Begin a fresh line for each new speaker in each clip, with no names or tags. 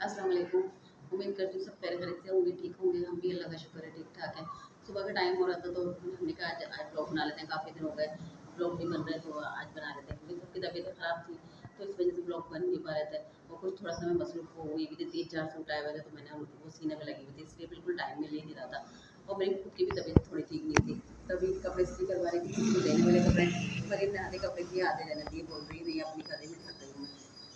अस्सलाम वालेकुम। उम्मीद करती हूँ सब खैरियत से होंगे, ठीक होंगे। हम भी अल्लाह का शुक्र है ठीक ठाक है। सुबह का टाइम हो रहा था तो हमने कहा आज ब्लॉग बना लेते हैं, काफ़ी दिन हो गए ब्लॉग नहीं बन रहे तो आज बना लेते हैं, क्योंकि सबकी तबीयत ख़राब थी तो इस वजह से ब्लॉग बन नहीं पा रहे थे। और कुछ थोड़ा सा मैं मसरूफ़ हो हुई भी थी, 3-4 सूट आए हुए थे तो मैंने वो सीने में लगी हुई थी, इसलिए बिल्कुल टाइम मिल ही नहीं रहा था। और मेरी खुद की भी तबीयत थोड़ी ठीक नहीं थी, तभी कपड़े इस्त्री करवा रही थी, किसी को देने वाले कपड़े। मरीम ने आधे कपड़े किए, आधे रहने दिए, बोल रही नहीं अपनी कर रही, मैं थक गई हूँ।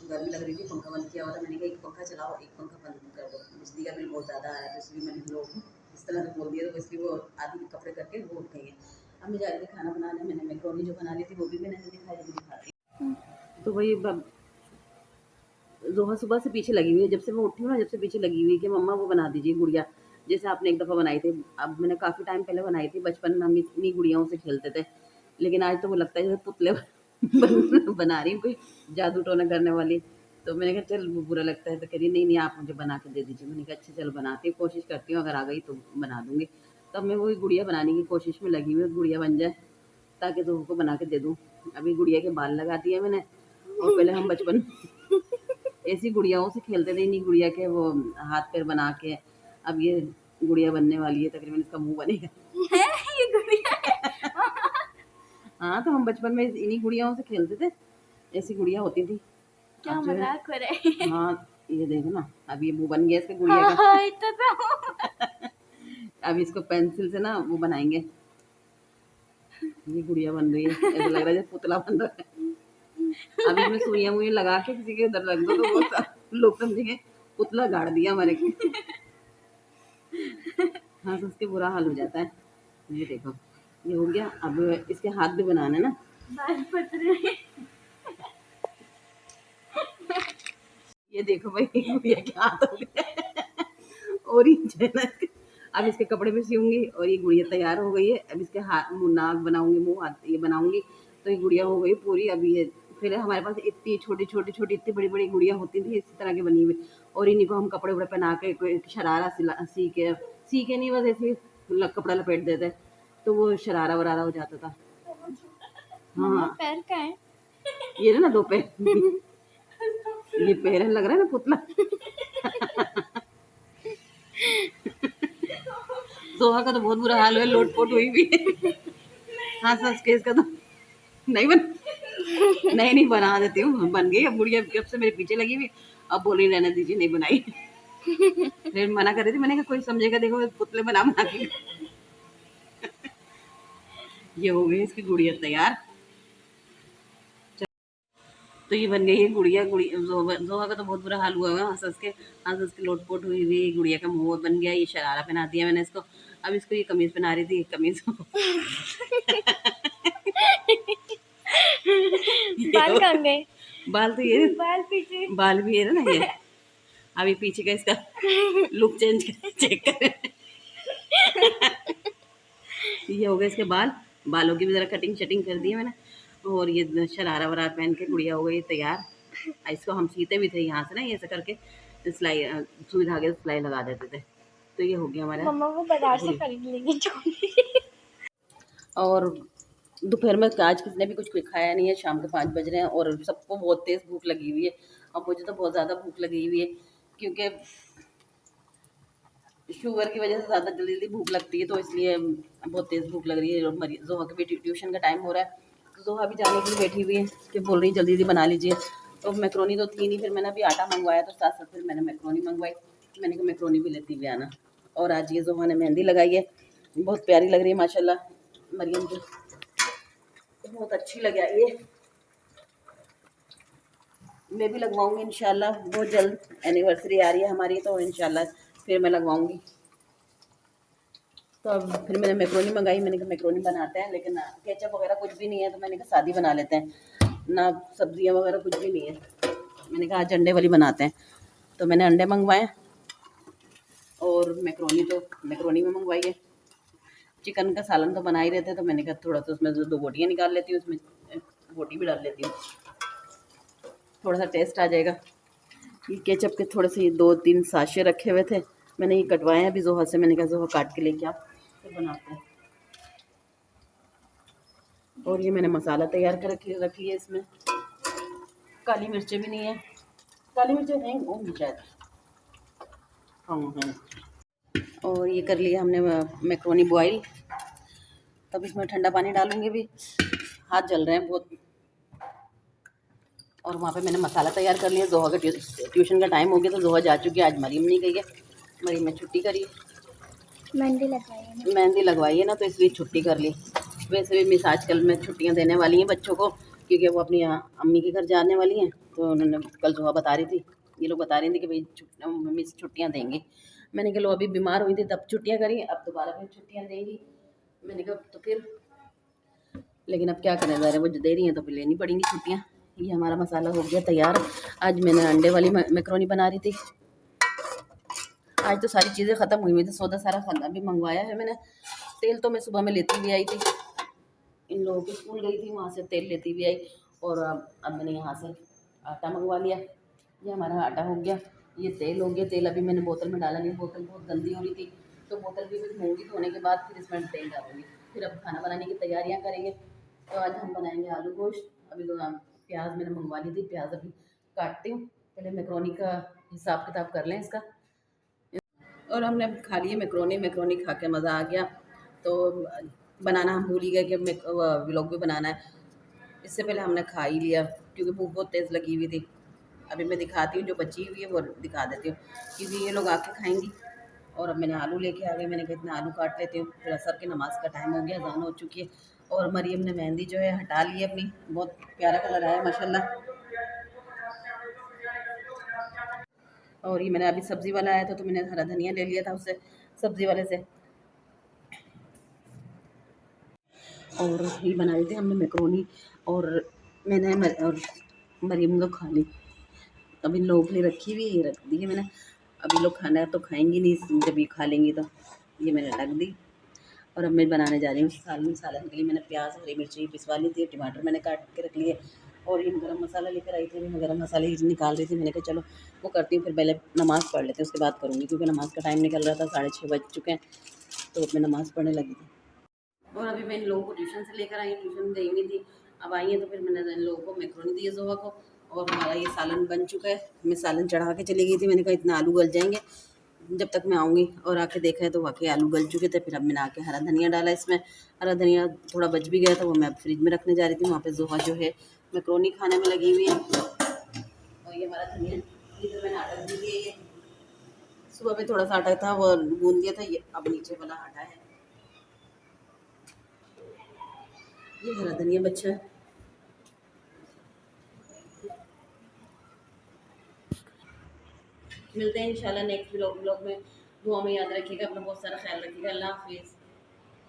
गर्मी लग रही थी, पंखा बंद किया हुआ था, मैंने कहा एक पंखा चलाओ, एक पंखा बंद कर दो। बिजली का बिल बहुत ज़्यादा आया तो इसलिए मैंने लोग इस तरह से बोल दिया, तो इसलिए वो आधी कपड़े करके वो उठ गई है। अब मैं जा रही थी खाना बनाने, मैंने मैक्रोनी जो बना ली थी वो भी मैंने दिखाई, भी दिखाती। तो वही ज़ोहा सुबह से पीछे लगी हुई है, जब से मैं उठी हूँ ना, जब से पीछे लगी हुई है कि मम्मा वो बना दीजिए गुड़िया, जैसे आपने एक दफ़ा बनाई थी। अब मैंने काफ़ी टाइम पहले बनाई थी, बचपन में हम इतनी गुड़ियाओं से खेलते थे, लेकिन आज तो वो लगता है जैसे पुतले बना रही हूँ, कोई जादू टोना करने वाली। तो मैंने कहा चल, वो बुरा लगता है तो कह रही नहीं नहीं आप मुझे बना के दे दीजिए। मैंने कहा अच्छा चल बनाती हूँ, कोशिश करती हूँ, अगर आ गई तो बना दूँगी। तो अब मैं वही गुड़िया बनाने की कोशिश में लगी हुई, गुड़िया बन जाए ताकि ज़ोहू को बना के दे दूँ। अभी गुड़िया के बाल लगा दिए मैंने, और पहले हम बचपन ऐसी गुड़ियाओं से खेलते थे, इन्हीं गुड़िया के वो हाथ पैर बना के। अब ये गुड़िया बनने वाली है, तकरीबन इसका मुंह बनेगा। है ये गुड़िया है। हाँ, तो हम बचपन में इन्हीं गुड़ियाओं से खेलते थे, ऐसी गुड़िया होती थी।
क्या
अब जो है
मजाक हो रहा है।
हाँ, ये देखो ना, अब ये मुंह बन गया इसका गुड़िया का।
हाँ, इतना तो
अब इसको पेंसिल से ना वो बनाएंगे, ये गुड़िया बन रही है, ऐसा लग रहा है जैसे पुतला बन रहा है। अब इसमें सुइयां मुइयां लगा के किसी के उधर रख दो तो वो लोग समझेंगे पुतला गाड़ दिया हमारे को। हाँ, तो उसके बुरा हाल हो जाता है। ये देखो, ये हो गया। अब इसके हाथ भी बनाने ना,
बाल पत रहे हैं।
ये देखो भाई, गुड़िया के हाथ हो गए ऑरेंज है ना। अब इसके कपड़े भी सिऊंगी और ये गुड़िया तैयार हो गई है। अब इसके हाथ मुंह नाक बनाऊंगी, मुंह हाथ ये बनाऊंगी, तो ये गुड़िया हो गई पूरी। अभी ये फिर हमारे पास इतनी छोटी छोटी छोटी इतनी बड़ी बड़ी गुड़िया होती थी इसी तरह की बनी हुई, और इन्हीं को हम कपड़े वपड़े पहना के कोई शरारा सी के नहीं, बस ऐसे कपड़ा लपेट देते तो वो शरारा वरारा हो जाता था।
मम्मा
हाँ,
पैर का है।
ये ना दो पैर ये पैर है, लग रहा है ना पुतला। सोहा का तो बहुत बुरा हाल है, लोटपोट हुई भी है। हाँ, सच के इसका तो नहीं बन नहीं नहीं बना देती हूँ, बन गई अब गुड़िया, जब से मेरे पीछे लगी हुई। अब बोल रही रहने दीजिए, नहीं बनाई। फिर मना कर रही थी, मैंने कहा कोई समझेगा, देखो पुतले बना बना के। ये हो गई इसकी गुड़िया तैयार। तो ये बन गई है गुड़िया। जोहा का तो बहुत बुरा हाल हुआ है, हंस हंस के लोटपोट हुई हुई गुड़िया का मुंह बन गया। ये शरारा पहना दिया मैंने इसको। अब इसको ये कमीज पहना रही थी, कमीज
बाल कहाँ गए?
बाल तो ये
बाल पीछे।
बाल भी है ना ये। अभी पीछे का इसका लुक चेक कर। ये हो गए इसके बाल, बालों की भी जरा कटिंग शटिंग कर दी है मैंने। और ये शरारा वरार पहन के गुड़िया हो गई तैयार। इसको हम सीते भी थे यहाँ से ना, ये ऐसे करके सिलाई, सुई धागे से सिलाई लगा देते थे। तो ये हो गया हमारा।
मम्मा वो बाजार से खरीद लेंगे चोली।
और दोपहर में आज किसने भी कुछ खाया नहीं है, शाम के 5 बज रहे हैं और सबको बहुत तेज़ भूख लगी हुई है। और मुझे तो बहुत ज़्यादा भूख लगी हुई है, क्योंकि शुगर की वजह से ज़्यादा जल्दी जल्दी भूख लगती है, तो इसलिए बहुत तेज़ भूख लग रही है। और जोहा के भी ट्यूशन का टाइम हो रहा है, तो जोहा भी जाने के लिए बैठी हुई है कि बोल रही जल्दी जल्दी बना लीजिए। तो मैक्रोनी तो थी नहीं, फिर मैंने अभी आटा मंगवाया, तो साथ साथ फिर मैंने मैक्रोनी मंगवाई। मैंने कहा मैक्रोनी भी लेती हुई आना। और आज ये जोहा ने मेहंदी लगाई है, बहुत प्यारी लग रही है माशाल्लाह मरियम की, बहुत अच्छी लग रही है। मैं भी लगवाऊंगी इंशाल्लाह, बहुत जल्द एनिवर्सरी आ रही है हमारी, तो इंशाल्लाह फिर मैं लगवाऊंगी। तो अब फिर मैंने मैक्रोनी मंगाई, मैंने कहा मैक्रोनी बनाते हैं, लेकिन केचप वगैरह कुछ भी नहीं है, तो मैंने कहा सादी बना लेते हैं ना, सब्जियां वगैरह कुछ भी नहीं है। मैंने कहा आज अंडे वाली बनाते हैं, तो मैंने अंडे मंगवाए। और मैक्रोनी में मंगवाई है। चिकन का सालन तो बना ही रहते हैं, तो मैंने कहा थोड़ा सा उसमें 2 बोटियाँ निकाल लेती हूँ, उसमें बोटी भी डाल लेती हूँ, थोड़ा सा टेस्ट आ जाएगा। ये केचप के थोड़े से 2-3 साशे रखे हुए थे, मैंने ये कटवाए हैं अभी जोहा से। मैंने कहा जोहा काट के लेके आ, फिर बनाते हैं। और ये मैंने मसाला तैयार कर रखी है, इसमें काली मिर्चें भी नहीं है, काली मिर्चें हैं होंगी शायद, हाँ हाँ। और ये कर लिया हमने मैक्रोनी बॉईल। तब इसमें ठंडा पानी डालूंगी भी। हाथ जल रहे हैं बहुत। और वहाँ पे मैंने मसाला तैयार कर लिया। जोहा का ट्यूशन का टाइम हो गया तो जोहा जा चुकी है। आज मरीम नहीं गई है। मरीम ने छुट्टी करी।
मेहंदी लगवाई है ना।
मेहंदी लगवाई है ना, तो इसलिए छुट्टी कर ली। वैसे भी मिस आजकल में छुट्टियां देने वाली हैं बच्चों को, क्योंकि वो अपनी यहाँ अम्मी के घर जाने वाली हैं। तो उन्होंने कल सुबह बता रही थी, ये लोग बता रही थी कि भाई मिस छुट्टियां देंगी। मैंने कहा लो, अभी बीमार हुई थी तब छुट्टियां करी, अब दोबारा फिर छुट्टियां देंगी। मैंने कहा तो फिर, लेकिन अब क्या करें, ज़रा वो दे रही हैं तो फिर लेनी पड़ेंगी छुट्टियाँ। ये हमारा मसाला हो गया तैयार। आज मैंने अंडे वाली मैक्रोनी बना रही थी। आज तो सारी चीज़ें ख़त्म हुई हुई थी, सौदा सारा खाना भी मंगवाया है मैंने। तेल तो मैं सुबह में लेती भी आई थी, इन लोगों के स्कूल गई थी, वहाँ से तेल लेती भी आई। और अब मैंने यहाँ से आटा मंगवा लिया। ये हमारा आटा हो गया, ये तेल हो गया। तेल अभी मैंने बोतल में डाला नहीं, बोतल बहुत गंदी हो रही थी, तो बोतल भी मैं धोऊंगी, धोने के बाद फिर इसमें तेल डालूंगी। फिर अब खाना बनाने की तैयारियाँ करेंगे। तो आज हम बनाएंगे आलू गोश्त। अभी तो प्याज मैंने मंगवा ली थी, प्याज अभी काटती हूँ। पहले मैक्रोनी का हिसाब किताब कर लें इसका। और हमने खा लिए मैक्रोनी। मैक्रोनी खा के मज़ा आ गया। तो बनाना हम भूल ही गए कि व्लॉग भी बनाना है। इससे पहले हमने खा ही लिया, क्योंकि भूख बहुत तेज़ लगी हुई थी। अभी मैं दिखाती हूँ, जो बची हुई है वो दिखा देती हूँ, क्योंकि ये लोग आके खाएंगी। और अब मैंने आलू लेके आ गई। मैंने कहा इतना आलू काट लेती हूँ, फिर असर की नमाज़ का टाइम हो गया, अज़ान हो चुकी है। और मरियम ने मेहंदी जो है हटा ली है अपनी। बहुत प्यारा कलर आया माशाल्लाह। और ये मैंने अभी सब्ज़ी वाला आया था, तो मैंने हरा धनिया ले लिया था उससे, सब्ज़ी वाले से। और ये बनाई थी हमने मैक्रोनी। और और मरीम लोग खा ली। अब इन लोगों के लिए रखी हुई, ये रख दी है मैंने। अभी लोग खाना तो खाएंगी नहीं, जब ये खा लेंगी तो ये मैंने रख दी। और अब मैं बनाने जा रही हूँ सालन। सालन के लिए मैंने प्याज, हरी मिर्ची पिसवा ली थी, टमाटर मैंने काट के रख लिए। और ये गरम मसाला लेकर आई थी, मैं गरम मसाले ही निकाल रही थी। मैंने कहा चलो वो करती हूँ, फिर पहले नमाज़ पढ़ लेते हैं, उसके बाद करूँगी, क्योंकि नमाज़ का टाइम निकल रहा था, 6:30 बज चुके हैं। तो मैं नमाज़ पढ़ने लगी थी। और अभी मैं इन लोगों को ट्यूशन से लेकर आई, ट्यूशन देंगी थी। अब आई हैं तो फिर मैंने इन लोगों को मैक्रोनी दी है जोहा को। और हमारा ये सालन बन चुका है। मैं सालन चढ़ा के चली गई थी, मैंने कहा इतना आलू गल जाएंगे जब तक मैं आऊँगी। और आके देखा है तो वाकई आलू गल चुके थे। फिर अब मैंने आके हरा धनिया डाला इसमें। हरा धनिया थोड़ा बच भी गया था, वो मैं अब फ्रिज में रखने जा रही थी। वहाँ पे जोहा जो है मैक्रोनी खाने में लगी हुई है। और ये हमारा धनिया, इधर मैंने आटा भी लिया। ये सुबह में थोड़ा सा आटा था, वो गूंद दिया था। ये अब नीचे वाला आटा है। ये हरा धनिया बच्चा है। मिलते हैं इंशाल्लाह नेक्स्ट व्लॉग में। दुआ में याद रखिएगा, अपना बहुत सारा ख्याल रखिएगा। अल्लाह हाफिज़।